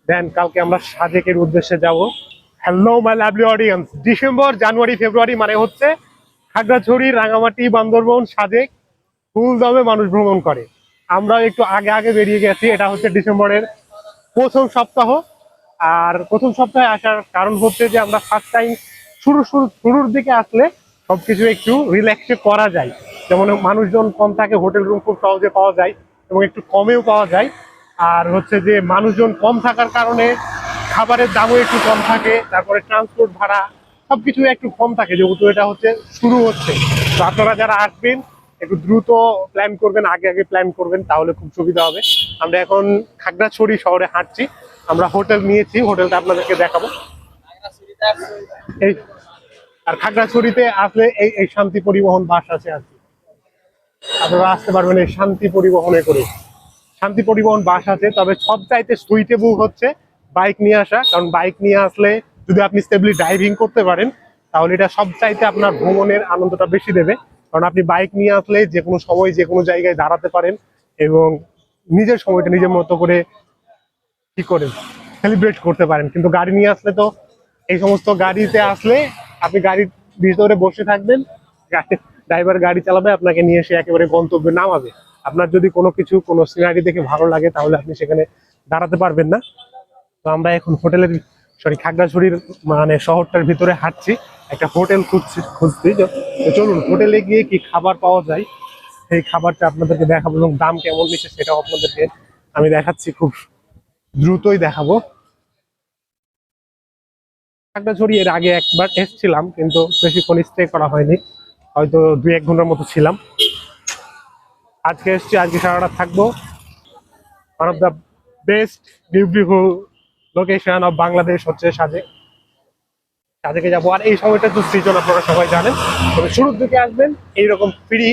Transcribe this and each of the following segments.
দেন কালকে আমরা সাজেকের উদ্দেশ্যে যাব। Hello my lovely audience, December January February মানে হচ্ছে খাগড়াছড়ি, রাঙামাটি, বান্দরবন, সাজেক ফুল দমে মানুষ ভ্রমণ করে। আমরা একটু আগে আগে বেরিয়ে গেছি। এটা হচ্ছে ডিসেম্বরের প্রথম সপ্তাহ। আর প্রথম সপ্তাহে আসার কারণ হচ্ছে যে আমরা ফার্স্ট টাইম শুরুর দিকে আসলে সবকিছু একটু রিল্যাক্সে করা যায়। যেমন মানুষজন কম থাকে, হোটেল রুম খুব সহজে পাওয়া যায় এবং একটু কমেও পাওয়া যায়। আর হচ্ছে যে মানুষজন কম থাকার কারণে খাবারের দামও একটু কম থাকে, তারপরে ট্রান্সপোর্ট ভাড়া সবকিছু একটু কম থাকে, যেহেতু এটা হচ্ছে শুরু হচ্ছে। তো আপনারা যারা আসবেন একটু দ্রুত প্ল্যান করবেন, আগে আগে প্ল্যান করবেন, তাহলে খুব সুবিধা হবে। আমরা এখন খাগড়াছড়ি শহরে হাঁটছি। আমরা হোটেল নিয়েছি, হোটেলটা আপনাদেরকে দেখাবো। এই আর খাগড়াছড়িতে আসলে এই এই শান্তি পরিবহন বাস আছে আর কি, আপনারা আসতে পারবেন এই শান্তি পরিবহনে করে। শান্তি পরিবহন বাস আছে, তবে সব চাইতে সুইটেবল হচ্ছে বাইক নিয়ে আসা। কারণ বাইক নিয়ে আসলে যদি আপনি স্টেবলি ড্রাইভিং করতে পারেন, তাহলে এটা সব চাইতে আপনার ভ্রমণের আনন্দটা বেশি দেবে। কারণ আপনি বাইক নিয়ে আসলে যে কোনো সময় যে কোনো জায়গায় দাঁড়াতে পারেন এবং নিজের সময়টা নিজের মতো করে কি করে সেলিব্রেট করতে পারেন। কিন্তু গাড়ি নিয়ে আসলে তো, এই সমস্ত গাড়িতে আসলে আপনি গাড়ির ভিতরে বসে থাকবেন, ড্রাইভার গাড়ি চালাবে, আপনাকে নিয়ে এসে একেবারে গন্তব্যে নামাবে। আপনার যদি কোনো সিনারি দেখে ভালো লাগে, তাহলে আপনি সেখানে দাঁড়াতে পারবেন না। তো আমরা এখন খাগড়াছড়ির মানে শহরটার ভিতরে হাঁটছি, একটা হোটেল খুঁজছি। তো চলুন হোটেলে গিয়ে কি খাবার পাওয়া যায় সেই খাবারটা আপনাদেরকে দেখাবো, এবং দাম কেমন নিচ্ছে সেটাও আপনাদেরকে আমি দেখাচ্ছি, খুব দ্রুতই দেখাবো। খাগড়াছড়ি এর আগে একবার এসেছিলাম, কিন্তু বেশিক্ষণ স্টে করা হয়নি, হয়তো 2-1 ঘন্টার মতো ছিলাম। আজকে এসছি, আজকে সারা রাত থাকবো। One of the best beautiful location of Bangladesh হচ্ছে সাজেক। সাজেকে যাবো। আর এই সময়টা তো সিজন, আপনারা সবাই জানেন। তবে শুরুর দিকে আসবেন, এইরকম ফ্রি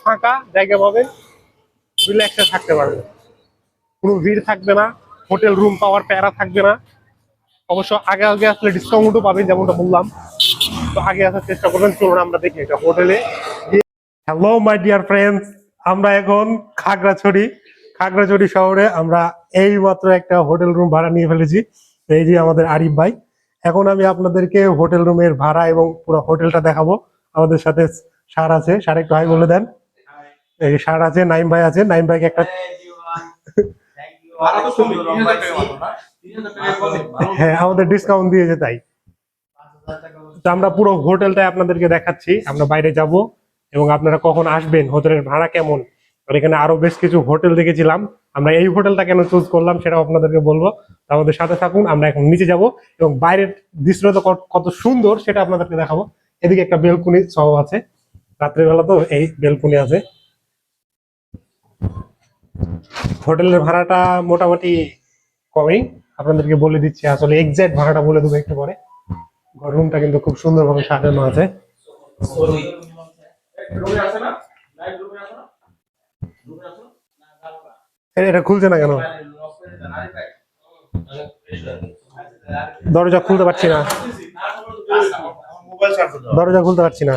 ফাঁকা জায়গা পাবেন, রিল্যাক্সে থাকতে পারবেন, কোনো ভিড় থাকবে না, হোটেল রুম পাওয়ার প্যারা থাকবে না। অবশ্য আগে আগে আসলে ডিসকাউন্টও পাবেন, যেমনটা বললাম। তো আগে আসার চেষ্টা করবেন। চলুন আমরা দেখি এটা হোটেলে। হ্যালো মাই ডিয়ার ফ্রেন্ডস, আমরা এখন খাগড়াছড়ি শহরে আমরা এই মাত্র একটা হোটেল রুম ভাড়া নিয়ে ফেলেছি। এই যে আমাদের আরিফ ভাই। এখন আমি আপনাদেরকে হোটেল রুমের ভাড়া এবং পুরো হোটেলটা দেখাবো। আমাদের সাথে স্যার আছে, স্যার একটু হাই বলে দেন। এই স্যার আছে, নাইম ভাই আছে, নাইম ভাইকে একটা হ্যাঁ আমাদের ডিসকাউন্ট দিয়েছে তাই। তো আমরা পুরো হোটেলটাই আপনাদেরকে দেখাচ্ছি। আমরা বাইরে যাব এবং আপনারা কখন আসবেন, হোটেলের ভাড়া কেমন। আর এখানে আরো বেশ কিছু হোটেল দেখেছিলাম, আমরা এই হোটেলটা কেন চুজ করলাম সেটাও আপনাদেরকে বলবো। তো আমাদের সাথে থাকুন, আমরা এখন নিচে যাব এবং বাইরের দৃশ্যটা তো কত সুন্দর সেটা আপনাদেরকে দেখাবো। এদিকে একটা বেলকুনি সহ আছে, রাত্রিবেলা তো এই বেলকুনি আছে। হোটেলের ভাড়াটা মোটামুটি কমেই, আপনাদেরকে বলে দিচ্ছি। আসলে এক্সাক্ট ভাড়াটা বলে দেবো একটু পরে। রুমটা কিন্তু খুব সুন্দরভাবে সাজানো আছে। এটা খুলছে না কেন? দরজা খুলতে পারছি না, দরজা খুলতে পারছি না,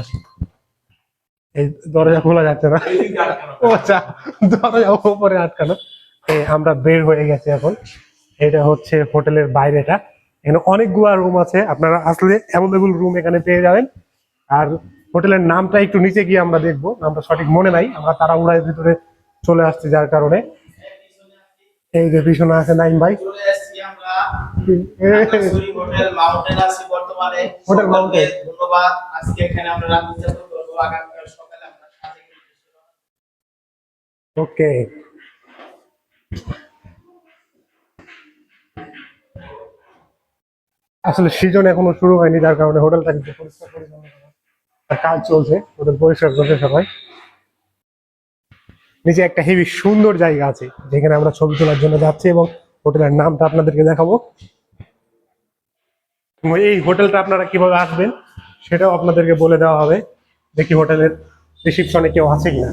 এই দরজা খোলা যাচ্ছে না। ও আচ্ছা, দরজা উপরে আটকানো। আমরা বের হয়ে গেছি এখন। এটা হচ্ছে হোটেলের বাইরেটা। এখানে অনেকগুলো রুম আছে, আপনারা আসলে অ্যাভেলেবল রুম এখানে পেয়ে যাবেন। আর হোটেলের নামটা একটু নিচে গিয়ে আমরা দেখবো, নামটা সঠিক মনে নাই, আমরা তাড়াহুড়ার ভিতরে চলে আসছি যার কারণে। এই যে পিছনে আছে নাইম ভাই, হোটেল মাউন্টেন। ধন্যবাদ। আজকে এখানে আমরা রাত যাপন করব, আগামীকাল সকালে আমরা ওকে। আসলে সিজন এখনো শুরু হয়নি, যার কারণে হোটেলটা কিন্তু পরিষ্কার পরিচ্ছন্ন কাজ চলছে, হোটেল পরিষ্কার করছে সবাই। নিচে একটা হেভি সুন্দর জায়গা আছে যেখানে আমরা ছবি তোলার জন্য যাচ্ছি, এবং হোটেলের নামটা আপনাদেরকে দেখাবো। এই হোটেলটা আপনারা কিভাবে আসবেন সেটাও আপনাদেরকে বলে দেওয়া হবে। দেখি হোটেলের রিসিপশনে কেউ আছে কিনা।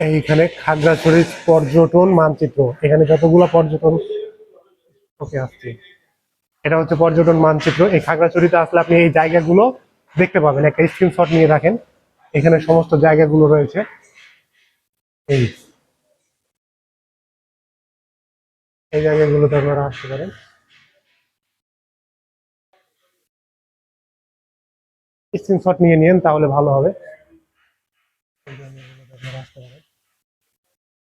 এইখানে খাগড়াছড়ির পর্যটন মানচিত্র, এখানে যতগুলো পর্যটন, ওকে আসছি, এটা হচ্ছে পর্যটন মানচিত্র। এই খাগড়াছড়িতে আসলে আপনি এই জায়গাগুলো দেখতে পাবেন, একটা স্ক্রিনশট নিয়ে রাখেন। এখানে সমস্ত জায়গাগুলো রয়েছে। এই এই জায়গাগুলোতে আপনারা আসতে পারেন। স্ক্রিনশট নিয়ে নিন, তাহলে ভালো হবে। এই জায়গাগুলোতে আপনারা আসতে পারেন।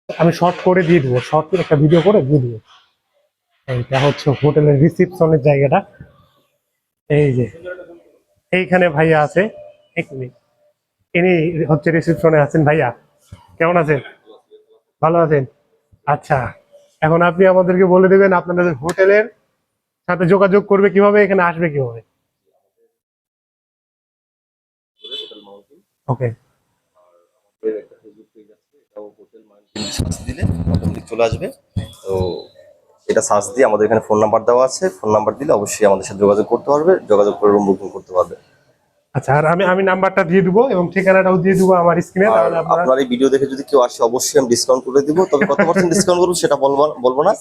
আমি শর্ট করে দিয়ে দিব, শর্ট করে একটা ভিডিও করে দিয়ে দিব। এইটা হচ্ছে হোটেলের রিসিপশনের জায়গাটা। এই যে এইখানে ভাইয়া আছে, এক মিনিট, ইনি হচ্ছে রিসিপশনে আছেন। ভাইয়া কেমন আছেন? ভালো আছেন? আচ্ছা, এখন আপনি আমাদেরকে বলে দেবেন আপনাদের হোটেলের সাথে যোগাযোগ করবে কিভাবে, এখানে আসবে কিভাবে? ওকে। সার্চ দিলে অটোমেটিক চলে আসবে। তো এটা সার্চ দিয়ে আমাদের এখানে ফোন নাম্বার দেওয়া আছে, ফোন নাম্বার দিলে অবশ্যই আমাদের সাথে যোগাযোগ করতে পারবে, যোগাযোগ করে রুম বুকিং করতে পারবে। আচ্ছা, আর আমি আমি নাম্বারটা দিয়ে দিব এবং ঠিকানাটাও দিয়ে দিব আমার স্ক্রিনে, আর তাহলে আপনারা। আপনার এই ভিডিও দেখে যদি কেউ আসে অবশ্যই আমি ডিসকাউন্ট করে দিব, তবে কত পার্সেন্ট ডিসকাউন্ট করবো সেটা বলবো না,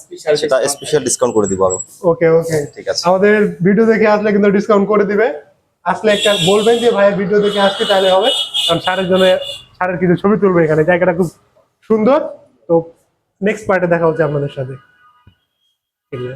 সেটা স্পেশাল ডিসকাউন্ট করে দিব আমি। ওকে ওকে, ঠিক আছে। আমাদের ভিডিও দেখে আসলে কিন্তু ডিসকাউন্ট করে দিবে। আসলে একটা বলবেন যে ভাইয়ের ভিডিও দেখে আসছি, তাহলে হবে। কারণ স্যারের জন্য, স্যারের কিছু ছবি তুলবে এখানে, জায়গাটা খুব সুন্দর। তো নেক্সট পার্টে দেখা হচ্ছে আপনাদের সাথে। ঠিক আছে।